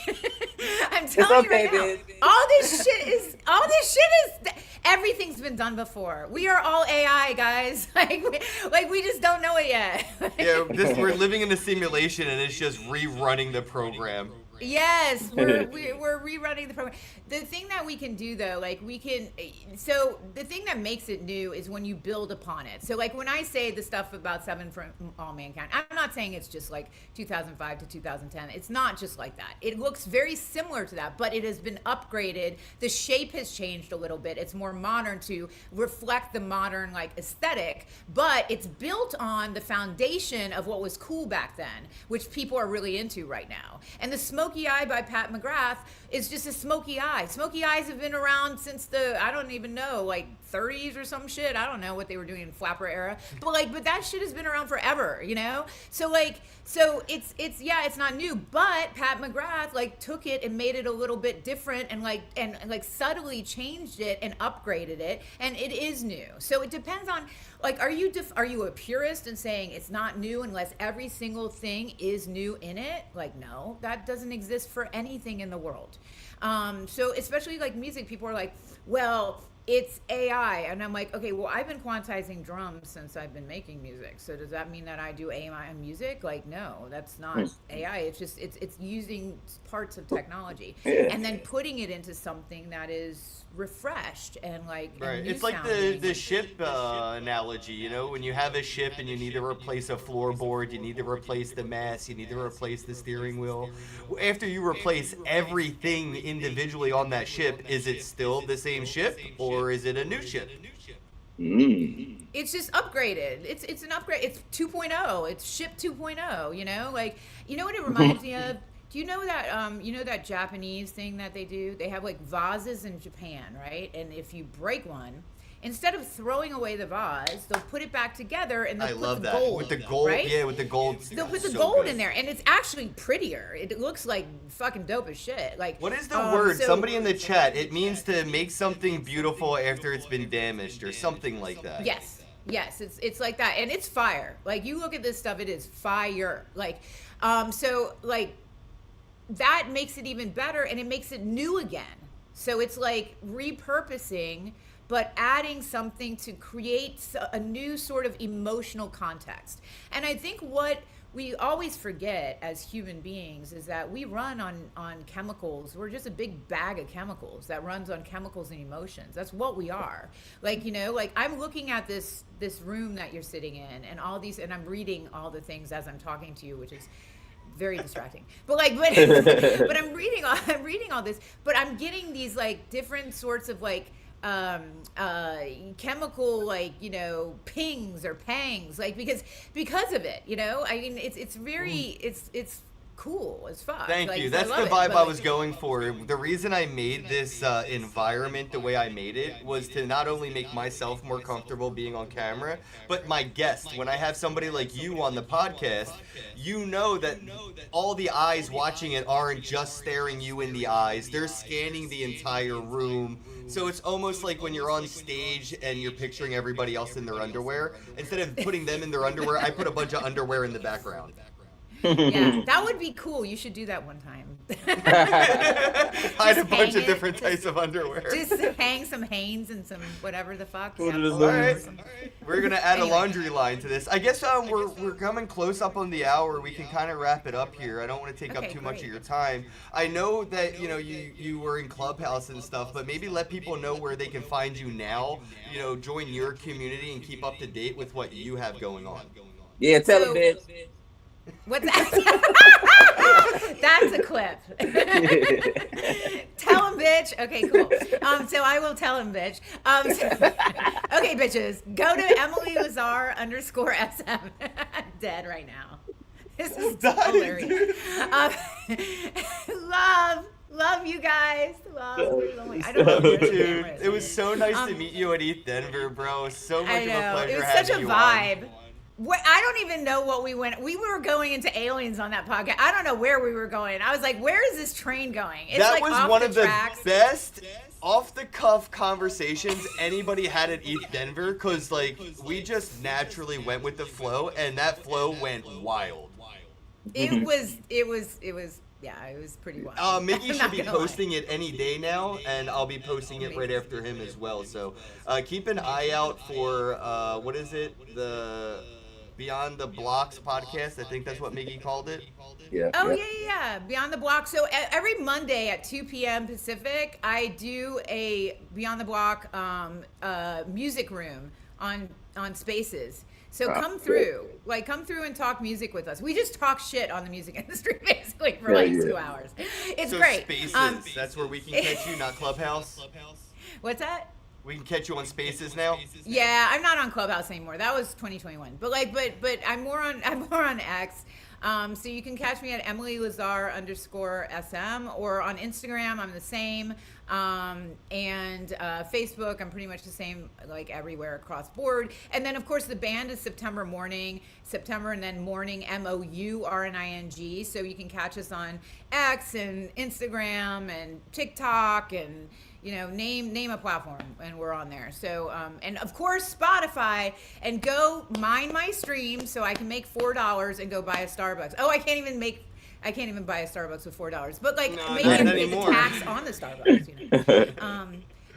I'm telling you right okay, now. bitch. All this shit is, everything's been done before. We are all AI, guys. Like we just don't know it yet. Yeah, we're living in a simulation and it's just rerunning the program. Yes, we're rerunning the program. The thing that we can do though, so the thing that makes it new is when you build upon it. So like when I say the stuff about Seven for All Mankind, I'm not saying it's just like 2005 to 2010. It's not just like that. It looks very similar to that, but it has been upgraded. The shape has changed a little bit. It's more modern to reflect the modern like aesthetic, but it's built on the foundation of what was cool back then, which people are really into right now. And the Smoky Eye by Pat McGrath is just a smoky eye. Smoky eyes have been around since I don't even know, like 30s or some shit. I don't know what they were doing in flapper era, but that shit has been around forever, you know? So it's not new, but Pat McGrath like took it and made it a little bit different and subtly changed it and upgraded it, and it is new. So it depends on, like, are you a purist and saying it's not new unless every single thing is new in it? Like, no, that doesn't exist for anything in the world. So especially like music, people are like, well, it's AI. And I'm like, okay, well, I've been quantizing drums since I've been making music. So does that mean that I do AI music? Like, no, that's not AI. It's just, it's using parts of technology and then putting it into something that is refreshed and like, Right. new It's like sounding. the ship analogy, you know, when you have a ship and you need to replace a floorboard, you need to replace the mast, you need to replace the steering wheel. After you replace everything individually on that ship, is it still the same ship or is it a new ship? It's just upgraded. It's an upgrade. It's 2.0. It's ship 2.0, you know? Like, you know what it reminds me of? Do you know that Japanese thing that they do? They have like vases in Japan, right? And if you break one, instead of throwing away the vase, they'll put it back together and they'll I put love the that. gold, With the gold, right? yeah, with the gold. They'll put the So gold good. in there, and it's actually prettier. It looks like fucking dope as shit. Like, What is the word? Somebody in the chat. It means to make something beautiful after it's been damaged or something like that. Yes, it's like that, and it's fire. Like, you look at this stuff, it is fire. Like, so like that makes it even better, and it makes it new again. So it's like repurposing, but adding something to create a new sort of emotional context. And I think what we always forget as human beings is that we run on chemicals. We're just a big bag of chemicals that runs on chemicals and emotions. That's what we are. Like, you know, like I'm looking at this room that you're sitting in and all these, and I'm reading all the things as I'm talking to you, which is very distracting. But I'm reading all this, but I'm getting these like different sorts of like chemical, like, you know, pings or pangs, like because of it, you know. I mean, it's very it's cool as fuck. Thank Like, you. I That's love the it, vibe but, I like, was going for. The reason I made this environment the way I made it was to not only make myself more comfortable being on camera, but my guest. When I have somebody like you on the podcast, you know that all the eyes watching it aren't just staring you in the eyes. They're scanning the entire room. So it's almost like when you're on stage and you're picturing everybody else in their underwear. Instead of putting them in their underwear, I put a bunch of underwear in the background. yeah, that would be cool. You should do that one time. Hide a bunch hang of different it. types of underwear. Just hang some Hanes and some whatever the fuck. Put it Yeah. as All right, Awesome. we're gonna add Anyway. a laundry line to this. I guess we're coming close up on the hour. We can kind of wrap it up here. I don't want to take up Okay, too much of great. your time. I know that you were in Clubhouse and stuff, but maybe let people know where they can find you now. You know, join your community and keep up to date with what you have going on. Yeah, tell So- him, bitch. What's that? That's a clip. Tell him, bitch. Okay, cool. So I will tell him, bitch. Okay, bitches, go to Emily Lazar _SM. I'm dead right now. This is Dying, hilarious. Love you guys. Love. I don't know where the Dude, camera is. it was so nice to meet you at ETH Denver, bro. It was so much I of a know. pleasure It was having such a you vibe. on. I don't even know what we went. We were going into aliens on that podcast. I don't know where we were going. I was like, where is this train going? It's That like was off one the of the tracks. best off-the-cuff conversations anybody had at ETH Denver, because like we just naturally went with the flow, and that flow went wild. It was. Yeah, it was pretty wild. Mickey I'm should not be gonna lie. posting it any day now, and I'll be posting it right after him as well. So keep an eye out for what is it? The Beyond the Blocks podcast. I think that's what Mickey called it. Yeah. Oh yeah. yeah. Beyond the Block. So every Monday at 2 p.m. Pacific, I do a Beyond the Block music room on Spaces. So come through, come through and talk music with us. We just talk shit on the music industry basically for like 2 hours. It's So great. Spaces, that's where we can catch you, not Clubhouse. What's that? We can catch you on Spaces now. Yeah, I'm not on Clubhouse anymore. That was 2021. But I'm more on X. So you can catch me at Emily Lazar _SM, or on Instagram I'm the same, and Facebook I'm pretty much the same, like everywhere across board. And then of course the band is September, and then morning MOURNING. So you can catch us on X and Instagram and TikTok and name a platform, and we're on there. So and of course Spotify, and go mine my stream so I can make $4 and go buy a Starbucks. Oh, I can't even make I can't even buy a Starbucks with $4. But like No, maybe not the anymore. tax on the Starbucks, you know.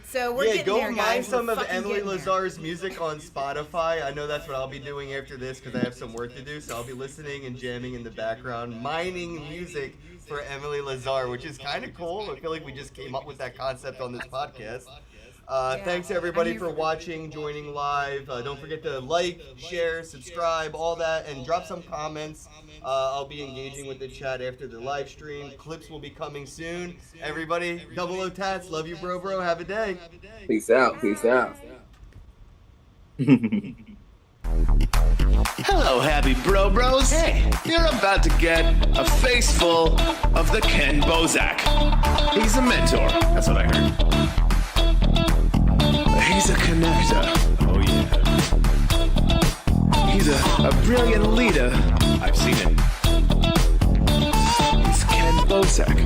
So we're Yeah, getting go there, find guys. some We're of fucking Emily getting there. Lazar's music on Spotify. I know that's what I'll be doing after this because I have some work to do. So I'll be listening and jamming in the background, mining music for Emily Lazar, which is kind of cool. I feel like we just came up with that concept on this podcast. Yeah, Thanks I'm everybody here for for it. watching, joining live. Don't forget to like, share, subscribe, all that, and drop some comments. I'll be engaging with the chat after the live stream. Clips will be coming soon. Everybody, double O tats. Love you, bro. Have a day. Peace out. Peace out. Hello, happy bros. Hey, you're about to get a face full of the Ken Bozak. He's a mentor. That's what I heard. He's a connector. Oh, yeah. He's a brilliant leader. I've seen it. He's Ken Bozak.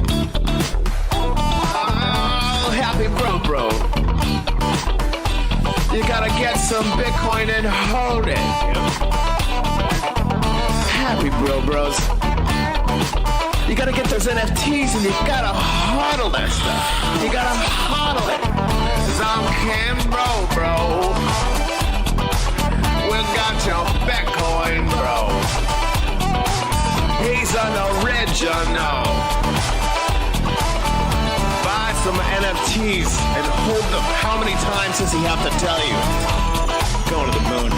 Oh, happy bro. You gotta get some Bitcoin and hold it. Happy bros. You gotta get those NFTs and you gotta hodl that stuff. You gotta hodl it. 'Cause I'm Ken bro. We got your Bitcoin, bro. He's an original. Buy some NFTs and hold them. How many times does he have to tell you? Going to the moon.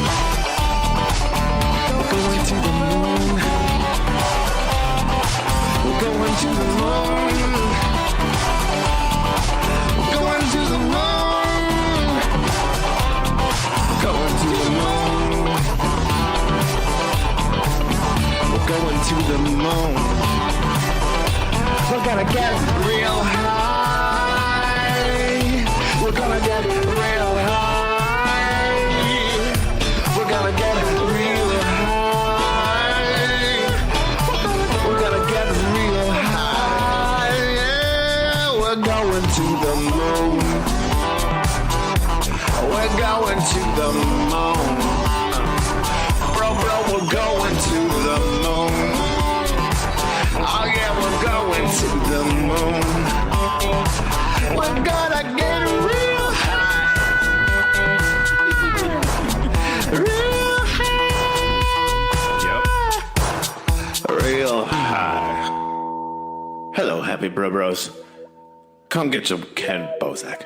We're going to the moon. We're going to the moon. We're going to the moon. Going to the moon. We're going to the moon. We're gonna get real high. We're gonna get real high. We're gonna get real high. We're gonna get real high. Yeah, we're going to the moon. We're going to the moon. Bro, we're going to the moon. Oh yeah, we're going to the moon. We're gonna get real high. Real high. Yep. Real high. Hello, happy bros. Come get your Ken Bozak.